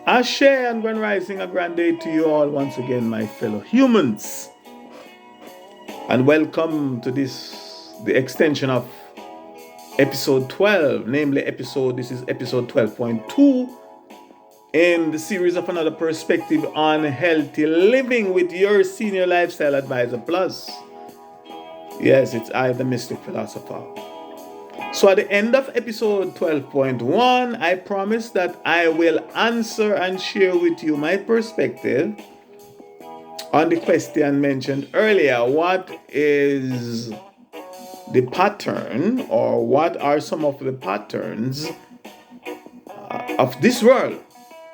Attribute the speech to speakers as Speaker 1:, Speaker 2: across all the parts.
Speaker 1: Ashe and Grand Rising, a grand day to you all once again, my fellow humans. And welcome to the extension of episode 12, this is episode 12.2 in the series of Another Perspective on Healthy Living with your Senior Lifestyle Advisor Plus. Yes, it's I, the Mystic Philosopher. So at the end of episode 12.1, I promised that I will answer and share with you my perspective on the question mentioned earlier. What is the pattern, or what are some of the patterns of this world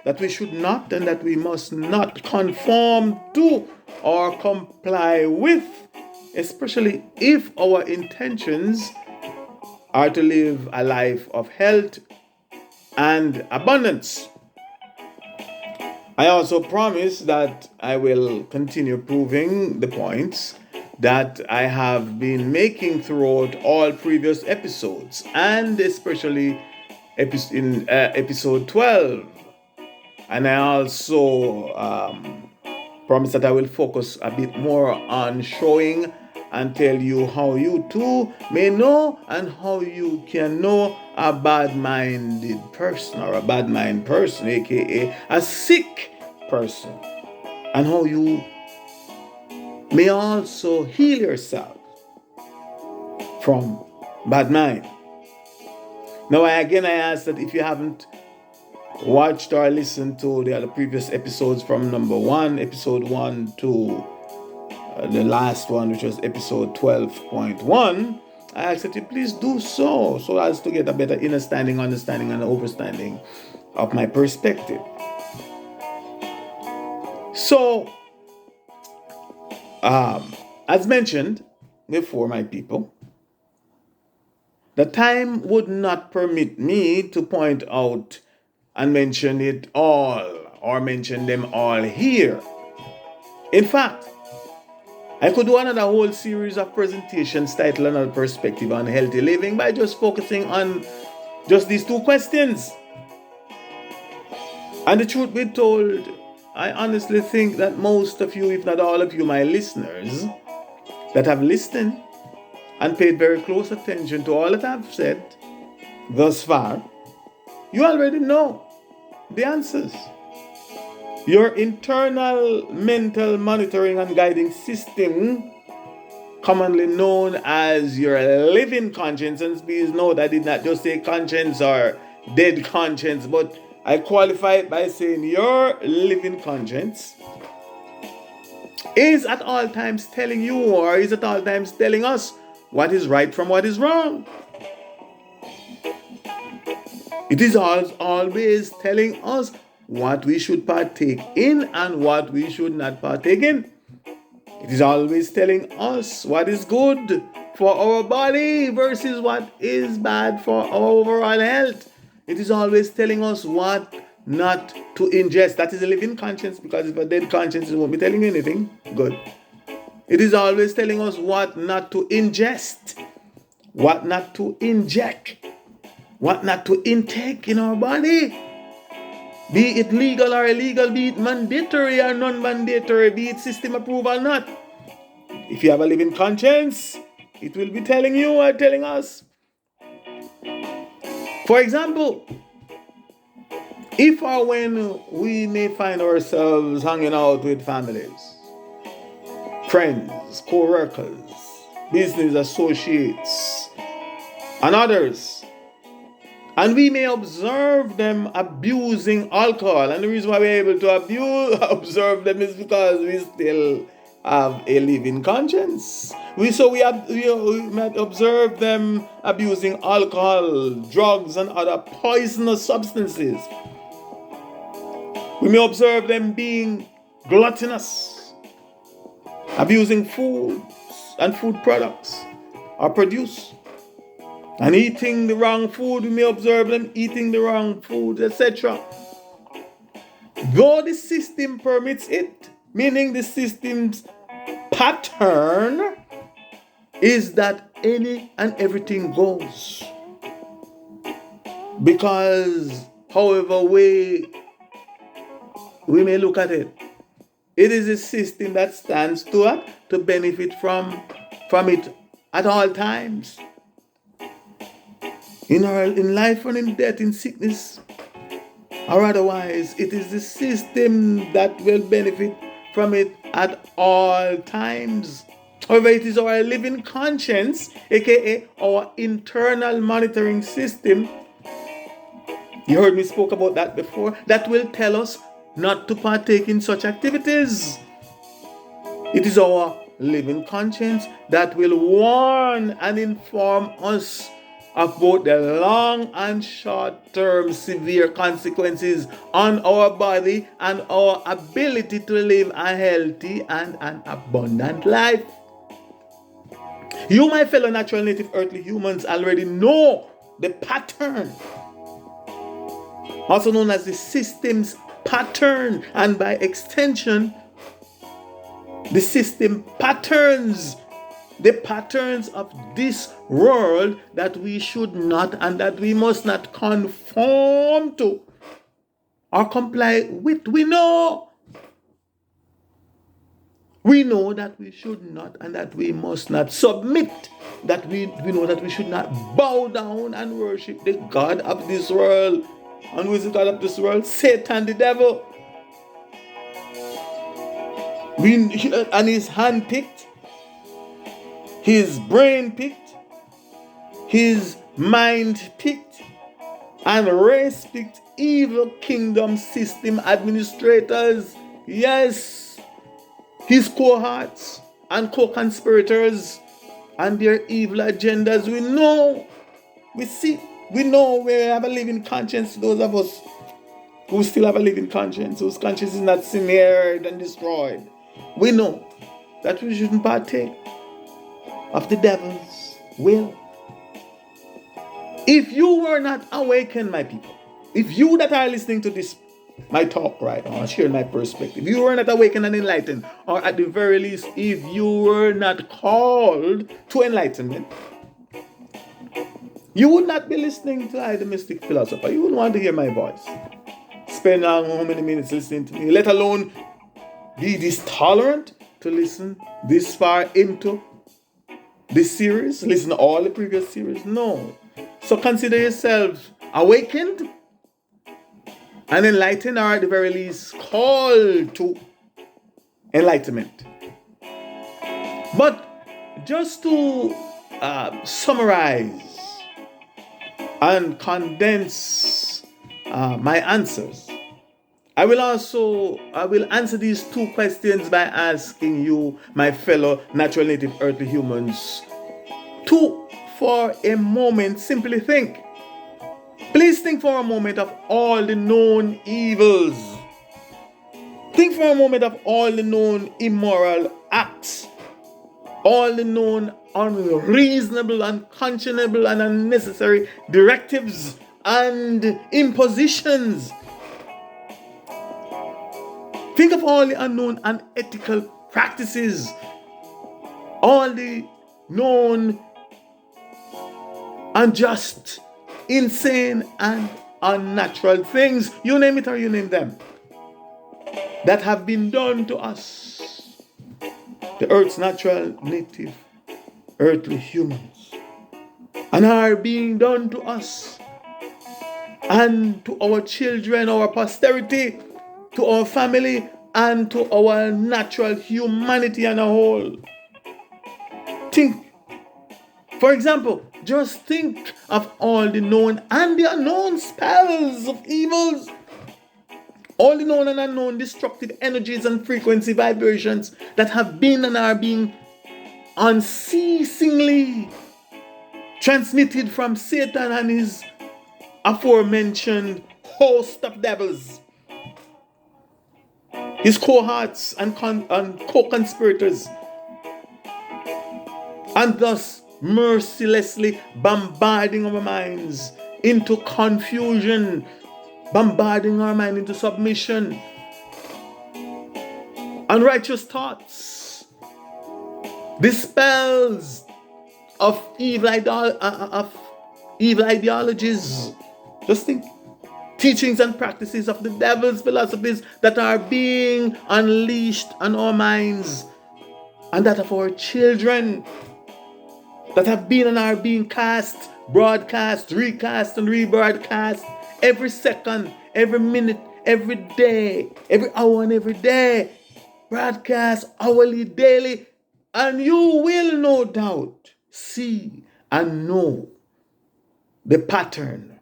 Speaker 1: that we should not and that we must not conform to or comply with, especially if our intentions are to live a life of health and abundance. I also promise that I will continue proving the points that I have been making throughout all previous episodes, and especially in episode 12. And I also promise that I will focus a bit more on showing and tell you how you too may know and how you can know a bad-minded person, or a bad mind person, aka a sick person, and how you may also heal yourself from bad mind. Now, I ask that if you haven't watched or listened to the other previous episodes from episode 1 to the last one, which was episode 12.1, I ask that you please do so as to get a better understanding, and overstanding of my perspective. So, as mentioned before, my people, the time would not permit me to point out and mention it all, or mention them all here. In fact, I could do another whole series of presentations titled Another Perspective on Healthy Living by just focusing on just these two questions. And the truth be told, I honestly think that most of you, if not all of you, my listeners, that have listened and paid very close attention to all that I've said thus far, you already know the answers. Your internal mental monitoring and guiding system, commonly known as your living conscience, and please note I did not just say conscience or dead conscience, but I qualify it by saying your living conscience, is at all times telling you, or is at all times telling us, what is right from what is wrong. It is always telling us what we should partake in and what we should not partake in. It is always telling us what is good for our body versus what is bad for our overall health. It is always telling us what not to ingest. That is a living conscience, because if a dead conscience, it won't be telling you anything good. It is always telling us what not to ingest, what not to inject, what not to intake in our body. Be it legal or illegal, be it mandatory or non-mandatory, be it system approved or not. If you have a living conscience, it will be telling you or telling us. For example, if or when we may find ourselves hanging out with families, friends, co-workers, business associates, and others, and we may observe them abusing alcohol. And the reason why we're able to observe them is because we still have a living conscience. We might observe them abusing alcohol, drugs, and other poisonous substances. We may observe them being gluttonous, abusing foods and food products or produce, and eating the wrong food. We may observe them eating the wrong food, etc. Though the system permits it, meaning the system's pattern is that any and everything goes. Because however way we may look at it. It is a system that stands to benefit from it at all times. In life and in death, in sickness or otherwise, it is the system that will benefit from it at all times. However, it is our living conscience, aka our internal monitoring system. You heard me spoke about that before. That will tell us not to partake in such activities. It is our living conscience that will warn and inform us of both the long and short-term severe consequences on our body and our ability to live a healthy and an abundant life. You, my fellow natural native earthly humans, already know the pattern, also known as the system's pattern, and by extension, the system patterns, the patterns of this world that we should not and that we must not conform to or comply with. We know that we should not and that we must not submit, that we know that we should not bow down and worship the God of this world. And who is the God of this world? Satan, the devil. And his hand picked, his brain picked, his mind picked, and race picked evil kingdom system administrators. Yes, his cohorts and co-conspirators and their evil agendas. We know, we see, we know we have a living conscience. Those of us who still have a living conscience, whose conscience is not smeared and destroyed, we know that we shouldn't partake of the devil's will. If you were not awakened, my people, if you that are listening to this, my talk right now, share my perspective, if you were not awakened and enlightened, or at the very least, if you were not called to enlightenment, you would not be listening to I, the mystic philosopher. You wouldn't want to hear my voice. Spend how many minutes listening to me, let alone be this tolerant to listen this far into this series, listen to all the previous series. No. So consider yourself awakened and enlightened, or at the very least called to enlightenment. But just to summarize and condense my answers, I will answer these two questions by asking you, my fellow natural native earthly humans, to, for a moment, simply think. Please think for a moment of all the known evils. Think for a moment of all the known immoral acts, all the known unreasonable, unconscionable, and unnecessary directives and impositions. Think of all the unknown unethical practices, all the known unjust, insane, and unnatural things, you name it or you name them, that have been done to us, the earth's natural native earthly humans, and are being done to us and to our children, our posterity, to our family, and to our natural humanity as a whole. Think. For example, just think of all the known and the unknown spells of evils, all the known and unknown destructive energies and frequency vibrations that have been and are being unceasingly transmitted from Satan and his aforementioned host of devils, his cohorts and co-conspirators, and thus mercilessly bombarding our minds into confusion, bombarding our mind into submission, unrighteous thoughts, the spells of evil ideologies. Just think. teachings and practices of the devil's philosophies that are being unleashed on our minds and that of our children that have been and are being cast, broadcast, recast, and rebroadcast every second, every minute, every day, every hour, and every day. Broadcast hourly, daily, and you will no doubt see and know the pattern,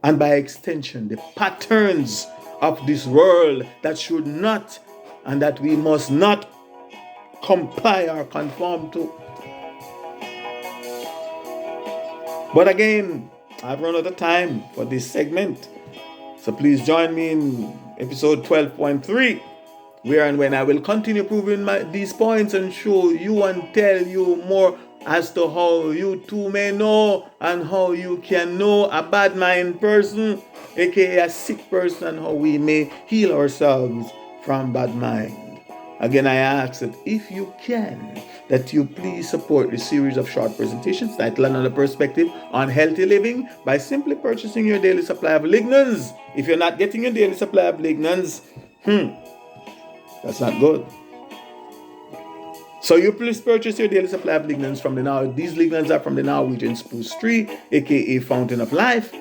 Speaker 1: and by extension, the patterns of this world that should not and that we must not comply or conform to. But again, I've run out of time for this segment. So please join me in episode 12.3, where and when I will continue proving these points and show you and tell you more as to how you too may know and how you can know a bad mind person, aka a sick person, and how we may heal ourselves from bad mind. Again, I ask that if you can, that you please support this series of short presentations titled Another Perspective on Healthy Living by simply purchasing your daily supply of lignans. If you're not getting your daily supply of lignans, that's not good. So you please purchase your daily supply of lignans from these lignans are from the Norwegian spruce tree, aka Fountain of Life.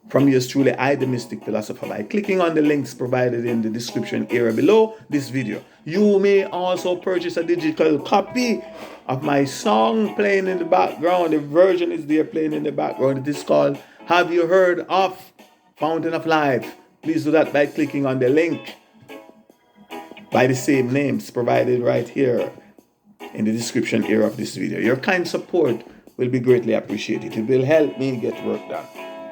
Speaker 1: From yours truly, I, the Mystic Philosopher, by clicking on the links provided in the description area below this video. You may also purchase a digital copy of my song playing in the background. The version is there playing in the background. It is called Have You Heard of Fountain of Life? Please do that by clicking on the link by the same names provided right here in the description area of this video. Your kind support will be greatly appreciated. It will help me get work done.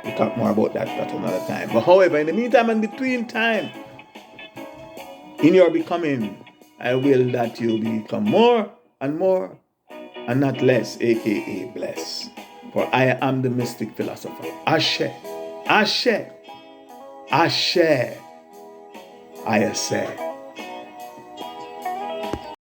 Speaker 1: We'll talk more about that at another time. But however, in the meantime and between time, in your becoming, I will that you become more and more and not less, aka bless. For I am the Mystic Philosopher. Ashe, Ashe, Ashe, I say.